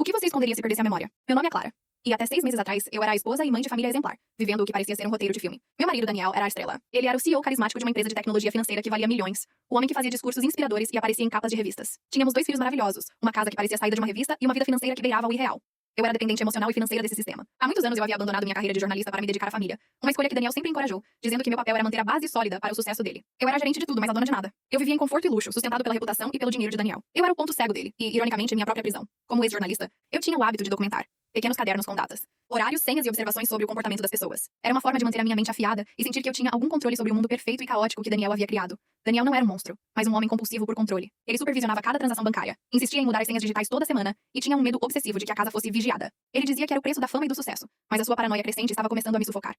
O que você esconderia se perdesse a memória? Meu nome é Clara. E até 6 meses atrás, eu era a esposa e mãe de família exemplar, vivendo o que parecia ser um roteiro de filme. Meu marido, Daniel, era a estrela. Ele era o CEO carismático de uma empresa de tecnologia financeira que valia milhões. O homem que fazia discursos inspiradores e aparecia em capas de revistas. Tínhamos 2 filhos maravilhosos, uma casa que parecia saída de uma revista e uma vida financeira que beirava o irreal. Eu era dependente emocional e financeira desse sistema. Há muitos anos eu havia abandonado minha carreira de jornalista para me dedicar à família. Uma escolha que Daniel sempre encorajou, dizendo que meu papel era manter a base sólida para o sucesso dele. Eu era gerente de tudo, mas a dona de nada. Eu vivia em conforto e luxo, sustentado pela reputação e pelo dinheiro de Daniel. Eu era o ponto cego dele, e, ironicamente, minha própria prisão. Como ex-jornalista, eu tinha o hábito de documentar. Pequenos cadernos com datas, horários, senhas e observações sobre o comportamento das pessoas. Era uma forma de manter a minha mente afiada e sentir que eu tinha algum controle sobre o mundo perfeito e caótico que Daniel havia criado. Daniel não era um monstro, mas um homem compulsivo por controle. Ele supervisionava cada transação bancária, insistia em mudar as senhas digitais toda semana e tinha um medo obsessivo de que a casa fosse vigiada. Ele dizia que era o preço da fama e do sucesso, mas a sua paranoia crescente estava começando a me sufocar.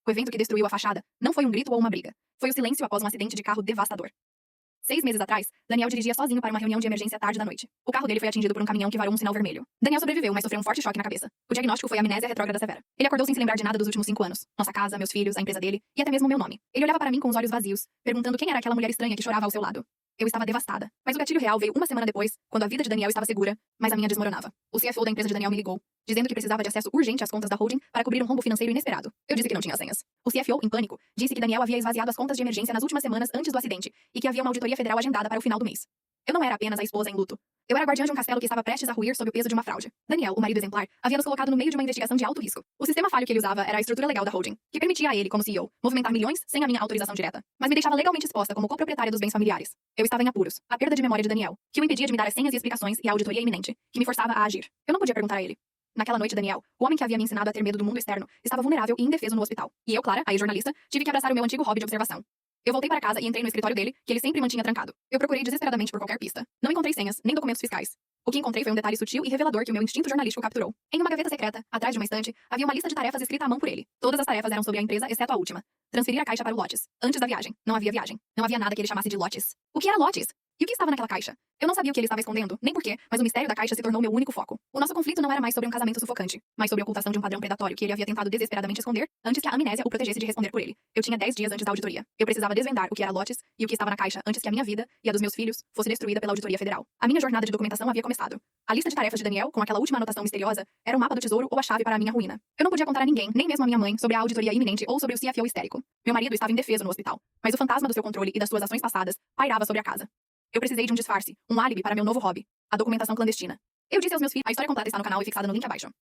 O evento que destruiu a fachada não foi um grito ou uma briga. Foi o silêncio após um acidente de carro devastador. 6 meses atrás, Daniel dirigia sozinho para uma reunião de emergência tarde da noite. O carro dele foi atingido por um caminhão que varou um sinal vermelho. Daniel sobreviveu, mas sofreu um forte choque na cabeça. O diagnóstico foi amnésia retrógrada severa. Ele acordou sem se lembrar de nada dos últimos 5 anos. Nossa casa, meus filhos, a empresa dele e até mesmo meu nome. Ele olhava para mim com os olhos vazios, perguntando quem era aquela mulher estranha que chorava ao seu lado. Eu estava devastada. Mas o gatilho real veio uma semana depois, quando a vida de Daniel estava segura, mas a minha desmoronava. O CFO da empresa de Daniel me ligou, dizendo que precisava de acesso urgente às contas da holding para cobrir um rombo financeiro inesperado. Eu disse que não tinha senhas. O CFO, em pânico, disse que Daniel havia esvaziado as contas de emergência nas últimas semanas antes do acidente e que havia uma auditoria federal agendada para o final do mês. Eu não era apenas a esposa em luto. Eu era a guardiã de um castelo que estava prestes a ruir sob o peso de uma fraude. Daniel, o marido exemplar, havia nos colocado no meio de uma investigação de alto risco. O sistema falho que ele usava era a estrutura legal da holding, que permitia a ele, como CEO, movimentar milhões sem a minha autorização direta, mas me deixava legalmente exposta como coproprietária dos bens familiares. Eu estava em apuros. A perda de memória de Daniel, que o impedia de me dar as senhas e explicações, e a auditoria iminente, que me forçava a agir. Eu não podia perguntar a ele. Naquela noite, Daniel, o homem que havia me ensinado a ter medo do mundo externo, estava vulnerável e indefeso no hospital. E eu, Clara, a ex-jornalista, tive que abraçar o meu antigo hobby de observação. Eu voltei para casa e entrei no escritório dele, que ele sempre mantinha trancado. Eu procurei desesperadamente por qualquer pista. Não encontrei senhas, nem documentos fiscais. O que encontrei foi um detalhe sutil e revelador que o meu instinto jornalístico capturou. Em uma gaveta secreta, atrás de uma estante, havia uma lista de tarefas escrita à mão por ele. Todas as tarefas eram sobre a empresa, exceto a última: transferir a caixa para o Lotes. Antes da viagem. Não havia viagem. Não havia nada que ele chamasse de Lotes. O que era Lotes? E o que estava naquela caixa? Eu não sabia o que ele estava escondendo, nem porquê, mas o mistério da caixa se tornou meu único foco. O nosso conflito não era mais sobre um casamento sufocante, mas sobre a ocultação de um padrão predatório que ele havia tentado desesperadamente esconder antes que a amnésia o protegesse de responder por ele. Eu tinha 10 dias antes da auditoria. Eu precisava desvendar o que era Lotes e o que estava na caixa antes que a minha vida e a dos meus filhos fosse destruída pela auditoria federal. A minha jornada de documentação havia começado. A lista de tarefas de Daniel, com aquela última anotação misteriosa, era o mapa do tesouro ou a chave para a minha ruína. Eu não podia contar a ninguém, nem mesmo a minha mãe, sobre a auditoria iminente ou sobre o CFO histérico. Meu marido estava indefeso no hospital, mas o fantasma do seu controle e das suas ações passadas pairava sobre a casa. Eu precisei de um disfarce, um álibi para meu novo hobby, a documentação clandestina. Eu disse aos meus filhos, a história completa está no canal e fixada no link abaixo.